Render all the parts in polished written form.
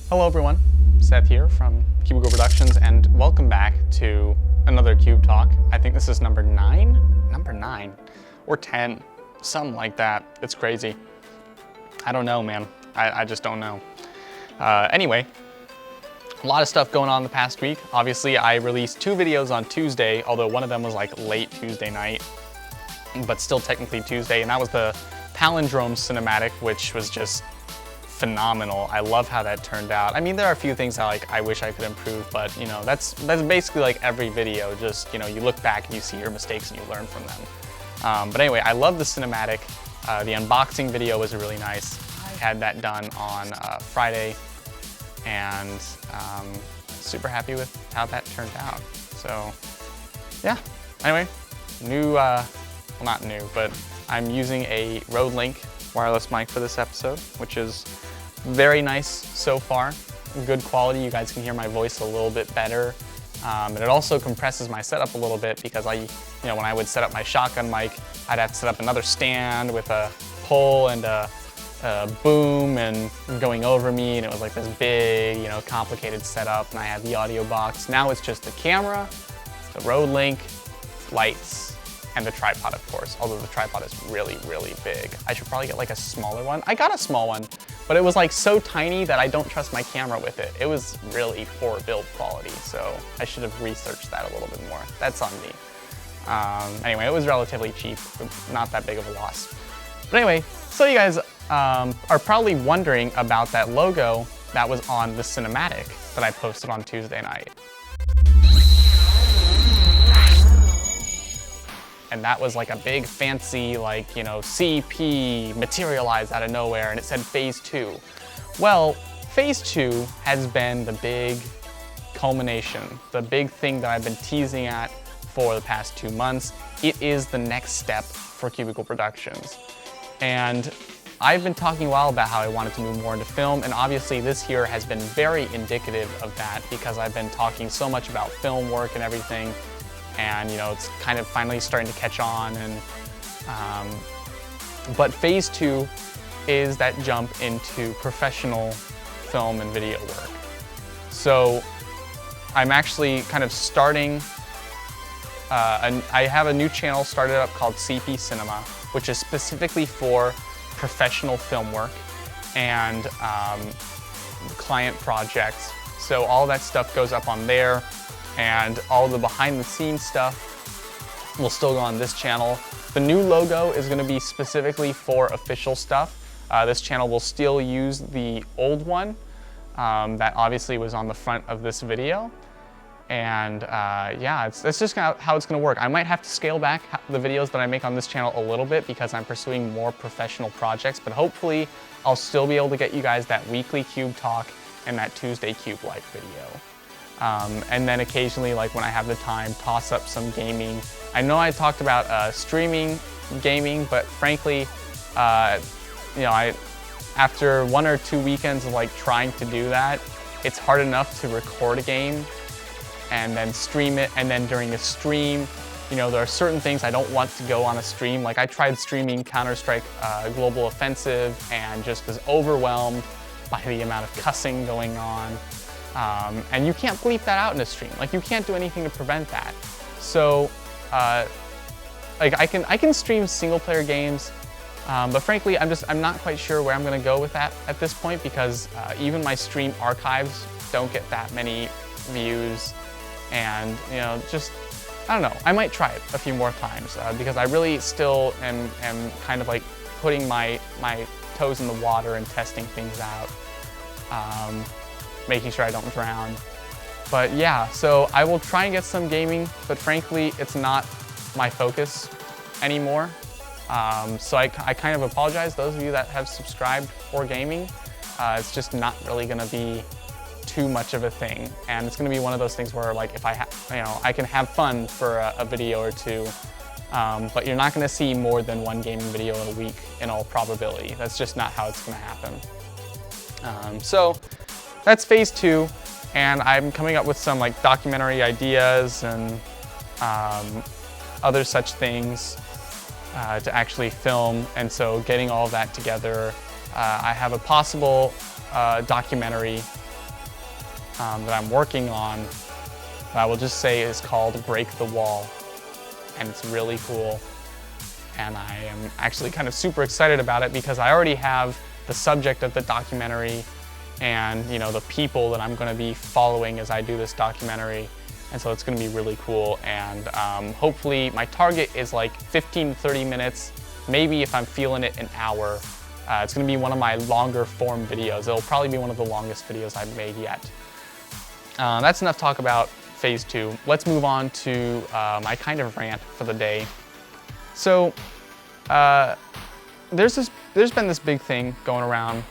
Hello everyone, Seth here from Cubicle Productions, and welcome back to another Cube Talk. I think this is number 9? Number 9 or 10, something like that. It's crazy. I don't know, man. I just don't know. Anyway, a lot of stuff going on the past week. Obviously, I released 2 videos on Tuesday, although one of them was like late Tuesday night, but still technically Tuesday, and that was the Palindrome cinematic, which was just phenomenal. I love how that turned out. I mean, there are a few things that I wish I could improve, but you know, that's basically like every video. Just, you know, you look back and you see your mistakes and you learn from them. But anyway, I love the cinematic. The unboxing video was really nice. I had that done on Friday, and super happy with how that turned out. So yeah, anyway, new, well, not new, but I'm using a Rode Link wireless mic for this episode, which is very nice so far. Good quality. You guys can hear my voice a little bit better. And it also compresses my setup a little bit because when I would set up my shotgun mic, I'd have to set up another stand with a pole and a boom and going over me, and it was like this big, complicated setup, and I had the audio box. Now it's just the camera, the Rode Link, lights, and the tripod, of course, although the tripod is really, really big. I should probably get like a smaller one. I got a small one, but it was like so tiny that I don't trust my camera with it. It was really poor build quality, so I should have researched that a little bit more. That's on me. Anyway, it was relatively cheap, not that big of a loss. But anyway, so you guys are probably wondering about that logo that was on the cinematic that I posted on Tuesday night. And that was like a big fancy, CP materialized out of nowhere, and it said Phase 2. Well, Phase 2 has been the big culmination, the big thing that I've been teasing at for the past 2 months. It is the next step for Cubicle Productions. And I've been talking a while about how I wanted to move more into film, and obviously this year has been very indicative of that because I've been talking so much about film work and everything. And it's kind of finally starting to catch on, and but Phase 2 is that jump into professional film and video work. So I'm actually kind of starting, I have a new channel started up called CP Cinema, which is specifically for professional film work and client projects. So all that stuff goes up on there. And all the behind the scenes stuff will still go on this channel. The new logo is going to be specifically for official stuff. This channel will still use the old one that obviously was on the front of this video. And yeah, it's just how it's going to work. I might have to scale back the videos that I make on this channel a little bit because I'm pursuing more professional projects, but hopefully I'll still be able to get you guys that weekly Cube Talk and that Tuesday Cube Life video. And then occasionally, when I have the time, toss up some gaming. I know I talked about streaming gaming, but frankly, after 1 or 2 weekends of trying to do that, it's hard enough to record a game and then stream it. And then during a stream, there are certain things I don't want to go on a stream. Like I tried streaming Counter-Strike Global Offensive and just was overwhelmed by the amount of cussing going on. And you can't bleep that out in a stream. You can't do anything to prevent that. So, I can stream single-player games, but frankly, I'm not quite sure where I'm going to go with that at this point because even my stream archives don't get that many views, and I don't know. I might try it a few more times because I really still am kind of putting my toes in the water and testing things out. Making sure I don't drown. But yeah, so I will try and get some gaming, but frankly, it's not my focus anymore. So I kind of apologize, those of you that have subscribed for gaming. It's just not really gonna be too much of a thing. And it's gonna be one of those things where if I can have fun for a video or two, but you're not gonna see more than 1 gaming video in a week in all probability. That's just not how it's gonna happen. So that's Phase 2, and I'm coming up with some documentary ideas and other such things to actually film, and so getting all of that together. I have a possible documentary that I'm working on that I will just say is called Break the Wall, and it's really cool. And I am actually kind of super excited about it because I already have the subject of the documentary and the people that I'm going to be following as I do this documentary. And so it's going to be really cool. And hopefully my target is like 15 to 30 minutes, maybe if I'm feeling it, an hour. It's going to be one of my longer form videos. It'll probably be one of the longest videos I've made yet. That's enough talk about phase 2. Let's move on to my kind of rant for the day. So there's been this big thing going around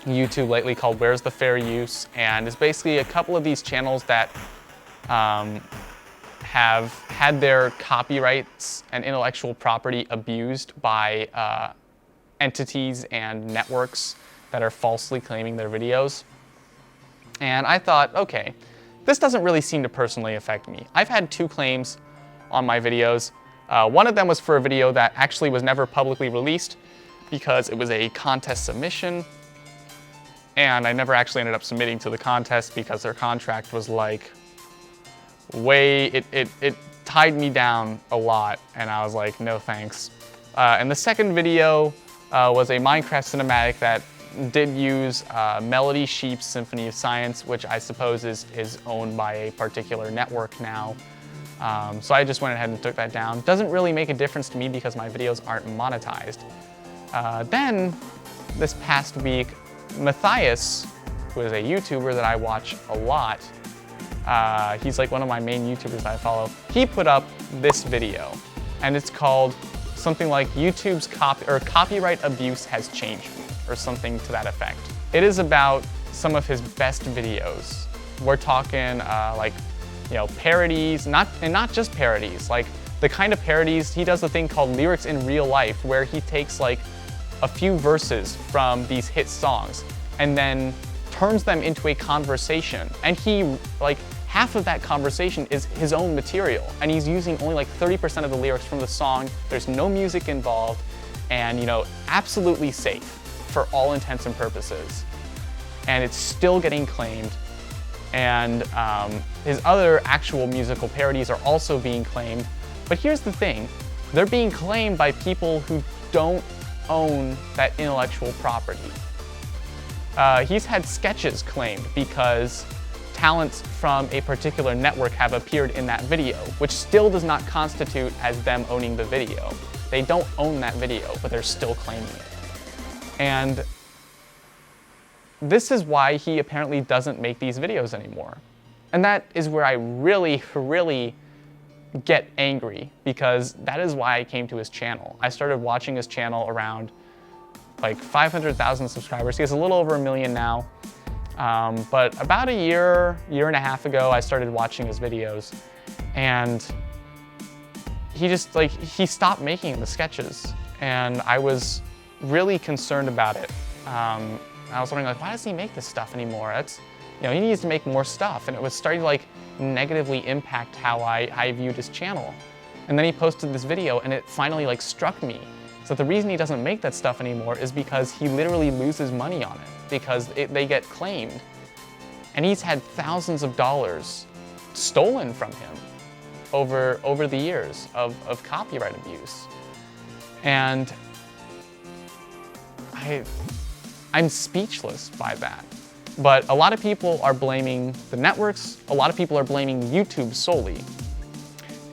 YouTube lately called Where's the Fair Use? And it's basically a couple of these channels that have had their copyrights and intellectual property abused by entities and networks that are falsely claiming their videos. And I thought, okay, this doesn't really seem to personally affect me. I've had 2 claims on my videos. One of them was for a video that actually was never publicly released because it was a contest submission, and I never actually ended up submitting to the contest because their contract was like it tied me down a lot, and I was like, no thanks. And the second video was a Minecraft cinematic that did use Melody Sheep's Symphony of Science, which I suppose is owned by a particular network now. So I just went ahead and took that down. Doesn't really make a difference to me because my videos aren't monetized. Then, this past week, Matthias, who is a YouTuber that I watch a lot, he's like one of my main YouTubers that I follow, he put up this video, and it's called something like YouTube's copyright abuse has changed me, or something to that effect. It is about some of his best videos. We're talking parodies, not just parodies, like the kind of parodies, he does a thing called lyrics in real life, where he takes like a few verses from these hit songs and then turns them into a conversation. And he, like, half of that conversation is his own material, and he's using only like 30% of the lyrics from the song. There's no music involved, and absolutely safe for all intents and purposes. And it's still getting claimed. And his other actual musical parodies are also being claimed. But here's the thing, they're being claimed by people who don't own that intellectual property. He's had sketches claimed because talents from a particular network have appeared in that video, which still does not constitute as them owning the video. They don't own that video, but they're still claiming it. And this is why he apparently doesn't make these videos anymore. And that is where I really, really get angry, because that is why I came to his channel. I started watching his channel around like 500,000 subscribers. He has a little over 1 million now. But about a year and a half ago, I started watching his videos, and he stopped making the sketches, and I was really concerned about it. I was wondering, like, why doesn't he make this stuff anymore? He needs to make more stuff, and it was starting to like negatively impact how I viewed his channel. And then he posted this video, and it finally like struck me. So the reason he doesn't make that stuff anymore is because he literally loses money on it, because they get claimed. And he's had thousands of dollars stolen from him over the years of copyright abuse. And I'm speechless by that. But a lot of people are blaming the networks, a lot of people are blaming YouTube solely.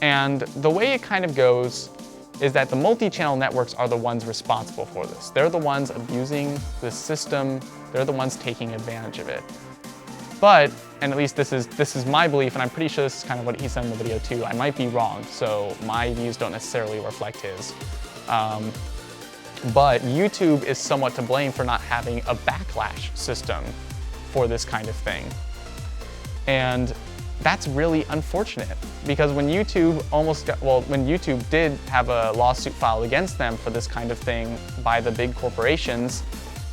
And the way it kind of goes is that the multi-channel networks are the ones responsible for this. They're the ones abusing the system, they're the ones taking advantage of it. But, and at least this is my belief, and I'm pretty sure this is kind of what he said in the video too, I might be wrong, so my views don't necessarily reflect his. But YouTube is somewhat to blame for not having a backlash system for this kind of thing. And that's really unfortunate, because when YouTube when YouTube did have a lawsuit filed against them for this kind of thing by the big corporations,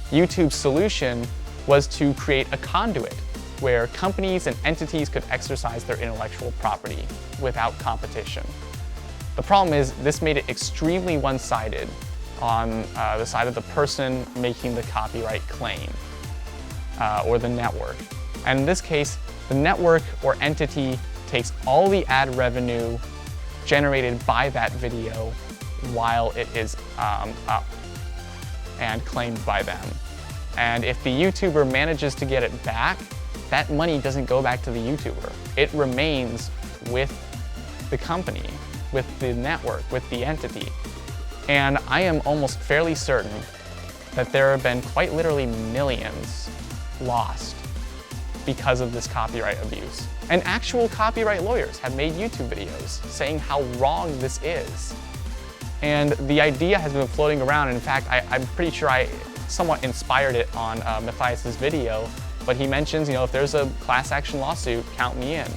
YouTube's solution was to create a conduit where companies and entities could exercise their intellectual property without competition. The problem is this made it extremely one-sided on the side of the person making the copyright claim, or the network. And in this case, the network or entity takes all the ad revenue generated by that video while it is up and claimed by them. And if the YouTuber manages to get it back, that money doesn't go back to the YouTuber. It remains with the company, with the network, with the entity. And I am almost fairly certain that there have been quite literally millions lost because of this copyright abuse. And actual copyright lawyers have made YouTube videos saying how wrong this is. And the idea has been floating around, and in fact, I'm pretty sure I somewhat inspired it on Matthias's video, but he mentions, if there's a class action lawsuit, count me in.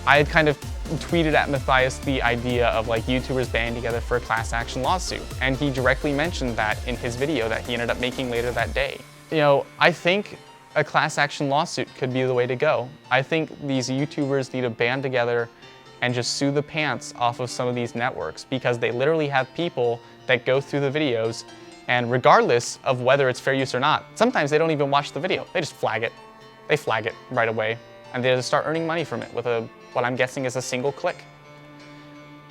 I had kind of tweeted at Matthias the idea of like YouTubers banding together for a class action lawsuit, and he directly mentioned that in his video that he ended up making later that day. I think a class action lawsuit could be the way to go. I think these YouTubers need to band together and just sue the pants off of some of these networks, because they literally have people that go through the videos, and regardless of whether it's fair use or not, sometimes they don't even watch the video. They just flag it. They flag it right away, and they just start earning money from it with what I'm guessing is a single click.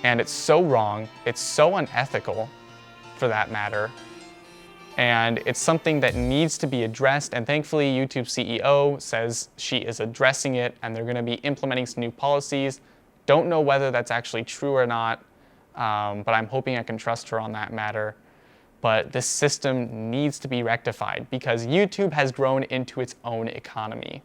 And it's so wrong, it's so unethical for that matter, and it's something that needs to be addressed, and thankfully YouTube CEO says she is addressing it and they're going to be implementing some new policies. Don't know whether that's actually true or not, but I'm hoping I can trust her on that matter. But this system needs to be rectified because YouTube has grown into its own economy.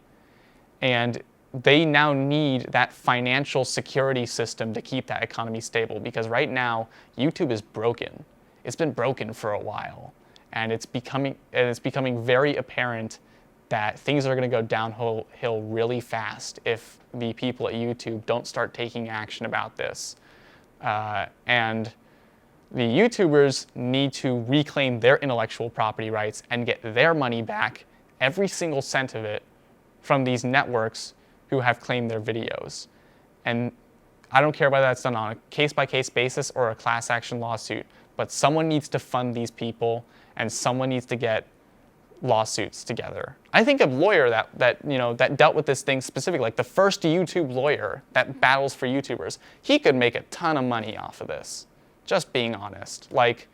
And they now need that financial security system to keep that economy stable, because right now YouTube is broken. It's been broken for a while, and it's becoming very apparent that things are going to go downhill really fast if the people at YouTube don't start taking action about this. And the YouTubers need to reclaim their intellectual property rights and get their money back, every single cent of it, from these networks who have claimed their videos. And I don't care whether that's done on a case-by-case basis or a class action lawsuit, but someone needs to fund these people and someone needs to get lawsuits together. I think a lawyer that dealt with this thing specifically, like the first YouTube lawyer that battles for YouTubers, he could make a ton of money off of this, just being honest. Like,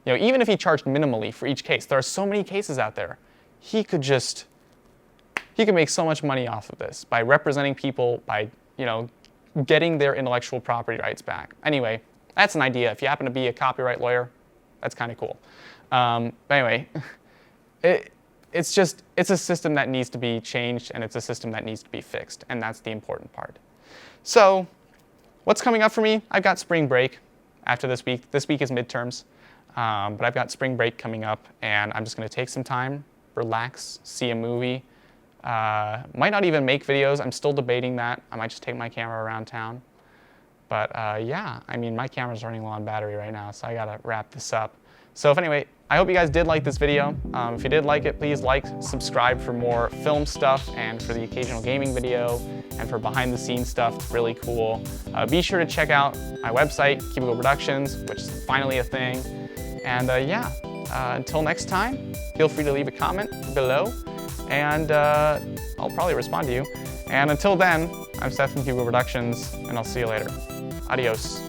even if he charged minimally for each case, there are so many cases out there, he could make so much money off of this by representing people, by, getting their intellectual property rights back. Anyway, that's an idea. If you happen to be a copyright lawyer, that's kind of cool. But anyway, it's a system that needs to be changed, and it's a system that needs to be fixed, and that's the important part. So what's coming up for me? I've got spring break after this week. This week is midterms, but I've got spring break coming up, and I'm just going to take some time, relax, see a movie. Might not even make videos. I'm still debating that. I might just take my camera around town. But yeah, my camera's running low on battery right now, so I gotta wrap this up. So anyway, I hope you guys did like this video. If you did like it, please like, subscribe for more film stuff and for the occasional gaming video and for behind the scenes stuff. It's really cool. Be sure to check out my website, Chippy Productions, which is finally a thing. And yeah, until next time, feel free to leave a comment below, and I'll probably respond to you. And until then, I'm Seth from Chippy Productions, and I'll see you later. Adios.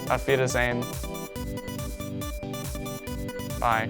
Auf Wiedersehen. Bye.